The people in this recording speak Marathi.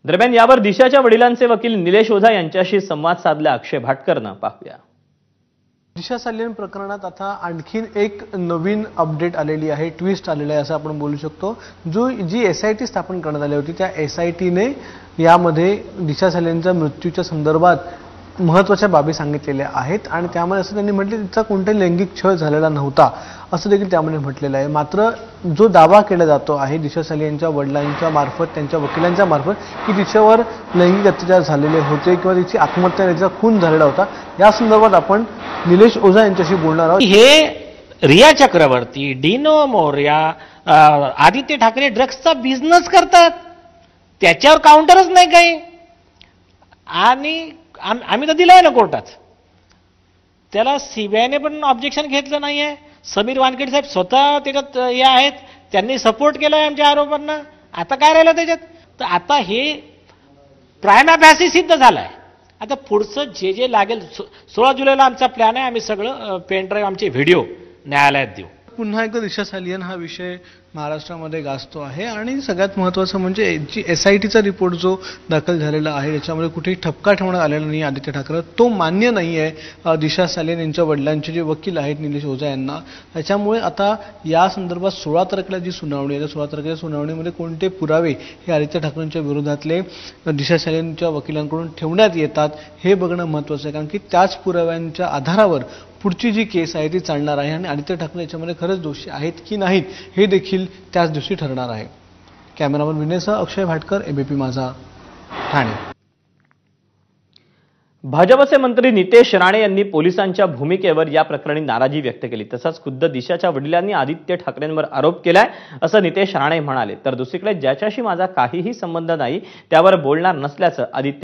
दरम्यान यावर दिशाच्या वडिलांचे वकील निलेश ओझा यांच्याशी संवाद साधला अक्षय भाटकरनं. पाहूया. दिशा सालियन प्रकरणात आता आणखीन एक नवीन अपडेट आलेली आहे, ट्विस्ट आलेला आहे असं आपण बोलू शकतो. जी SIT स्थापन करण्यात आली होती त्या SITने यामध्ये दिशा सालियनच्या मृत्यूच्या संदर्भात महत्त्वाच्या बाबी सांगितलेल्या आहेत आणि त्यामुळे असं त्यांनी म्हटले तिचा कोणताही लैंगिक छळ झालेला नव्हता असं देखील त्यामध्ये म्हटलेलं आहे. मात्र जो दावा केला जातो आहे दिशा सालियनच्या वडिलांच्या मार्फत, त्यांच्या वकिलांच्या मार्फत, की तिच्यावर लैंगिक अत्याचार झालेले होते किंवा तिची आत्महत्या, तिचा खून झालेला होता, या संदर्भात आपण निलेश ओझा यांच्याशी बोलणार आहोत. हे रिया चक्रवर्ती, डिनो मोर्या, आदित्य ठाकरे ड्रग्सचा बिझनेस करतात, त्याच्यावर काउंटरच नाही काही. आणि आम्ही तर दिलंय ना कोर्टात, त्याला CBIने पण ऑब्जेक्शन घेतलं नाहीये. समीर वानखेडे साहेब स्वतः त्याच्यात हे आहेत, त्यांनी सपोर्ट केलाय आमच्या आरोपांना. आता काय राहिलं त्याच्यात? तर आता हे प्रायमा फॅसी सिद्ध झालाय. आता पुढचं जे लागेल 16 जुलैला आमचा प्लॅन आहे. आम्ही सगळं पेनड्राईव्ह, आमचे व्हिडिओ न्यायालयात देऊ. पुन्हा एकदा दिशा सालियन हा विषय महाराष्ट्रामध्ये गाजतो आहे आणि सगळ्यात महत्त्वाचं म्हणजे जी SITचा रिपोर्ट जो दाखल झालेला आहे त्याच्यामध्ये कुठेही ठपका ठेवण्यात आलेला नाही. आदित्य ठाकरे तो मान्य नाही आहे दिशा सालियन यांच्या वडिलांचे जे वकील आहेत निलेश ओझा यांना. त्याच्यामुळे आता या संदर्भात 16 तारखेला जी सुनावणी आहे, 16 तारखेच्या सुनावणीमध्ये कोणते पुरावे हे आदित्य ठाकरेंच्या विरोधातले दिशा सालियनच्या वकिलांकडून ठेवण्यात येतात हे बघणं महत्त्वाचं आहे. कारण की त्याच पुराव्यांच्या आधारावर पुढची जी केस आहे ती चालणार आहे आणि आदित्य ठाकरे याच्यामध्ये खरंच दोषी आहेत की नाहीत हे देखील त्याच दिवशी ठरणार आहे. कॅमेरामन विनयसह अक्षय भाटकर, ABP माझा, ठाणे. भाजपचे मंत्री नितेश राणे यांनी पोलिसांच्या भूमिकेवर या प्रकरणी नाराजी व्यक्त केली. तसंच खुद्द दिशाच्या वडिलांनी आदित्य ठाकरेंवर आरोप केलाय असं नितेश राणे म्हणाले. तर दुसरीकडे ज्याच्याशी माझा काहीही संबंध नाही त्यावर बोलणार नसल्याचं आदित्य